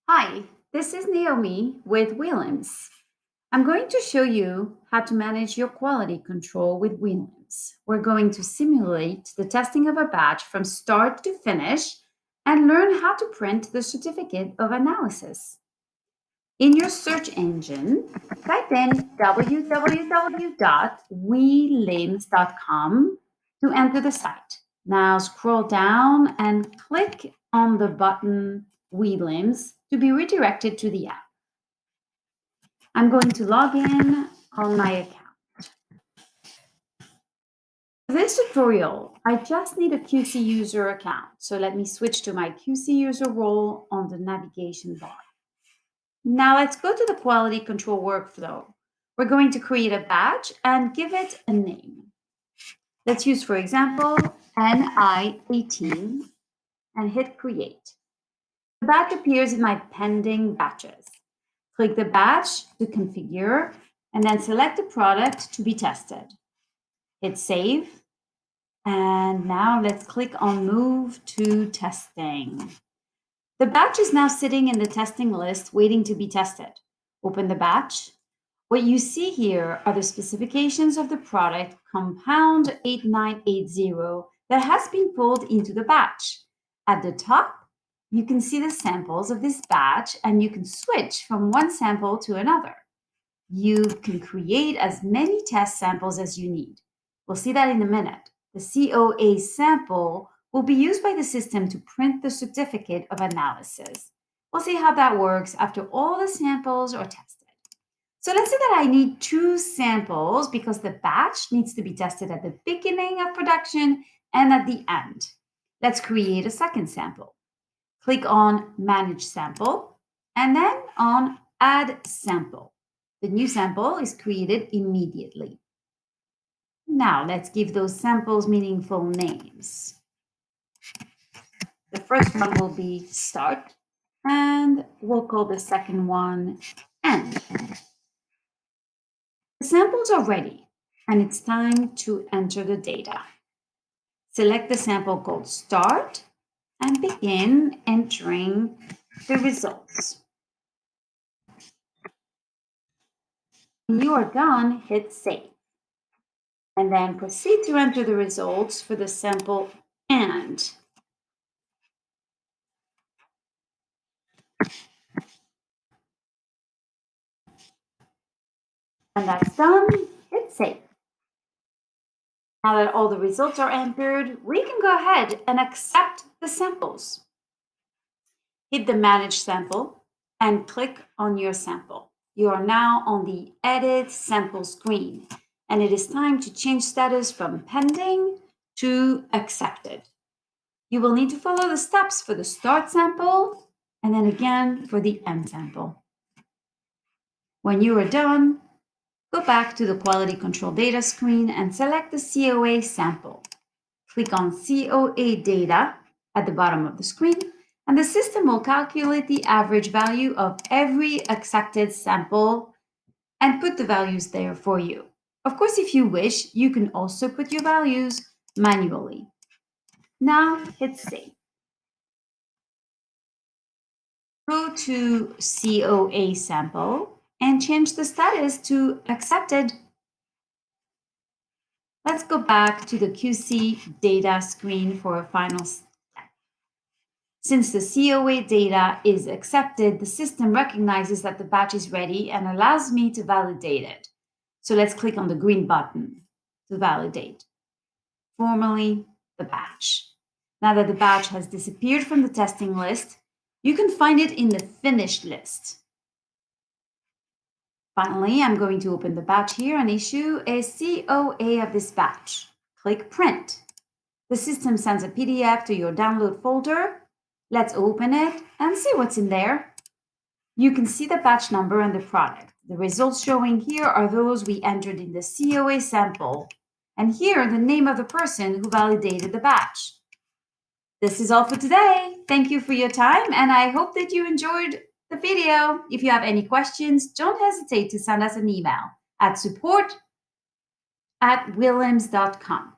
Hi, this is Naomi with WeLIMS. I'm going to show you how to manage your quality control with WeLIMS. We're going to simulate the testing of a batch from start to finish and learn how to print the certificate of analysis. In your search engine, type in www.welims.com to enter the site. Now scroll down and click on the button WeLims to be redirected to the app. I'm going to log in on my account. For this tutorial, I just need a QC user account. So let me switch to my QC user role on the navigation bar. Now let's go to the quality control workflow. We're going to create a batch and give it a name. Let's use, for example, NI18 and hit create. The batch appears in my pending batches. Click the batch to configure and then select the product to be tested. Hit save. And now let's click on move to testing. The batch is now sitting in the testing list waiting to be tested. Open the batch. What you see here are the specifications of the product compound 8980 that has been pulled into the batch. At the top, you can see the samples of this batch and you can switch from one sample to another. You can create as many test samples as you need. We'll see that in a minute. The COA sample will be used by the system to print the certificate of analysis. We'll see how that works after all the samples are tested. So let's say that I need 2 samples because the batch needs to be tested at the beginning of production and at the end. Let's create a second sample. Click on Manage Sample and then on Add Sample. The new sample is created immediately. Now let's give those samples meaningful names. The first one will be Start, and we'll call the second one End. The samples are ready, and it's time to enter the data. Select the sample called Start and begin entering the results. When you are done, hit Save. And then proceed to enter the results for the sample And. When that's done, hit Save. Now that all the results are entered, we can go ahead and accept the samples. Hit the Manage Sample and click on your sample. You are now on the Edit Sample screen, and it is time to change status from pending to accepted. You will need to follow the steps for the Start sample and then again for the End sample. When you are done, go back to the Quality Control Data screen and select the COA sample. Click on COA Data at the bottom of the screen, and the system will calculate the average value of every accepted sample and put the values there for you. Of course, if you wish, you can also put your values manually. Now hit Save. Go to COA sample and change the status to accepted. Let's go back to the QC data screen for a final step. Since the COA data is accepted, the system recognizes that the batch is ready and allows me to validate it. So let's click on the green button to validate. Formally, the batch. Now that the batch has disappeared from the testing list, you can find it in the finished list. Finally, I'm going to open the batch here and issue a COA of this batch. Click Print. The system sends a PDF to your download folder. Let's open it and see what's in there. You can see the batch number and the product. The results showing here are those we entered in the COA sample. And here, the name of the person who validated the batch. This is all for today. Thank you for your time, and I hope that you enjoyed the video. If you have any questions, don't hesitate to send us an email at support@welims.com.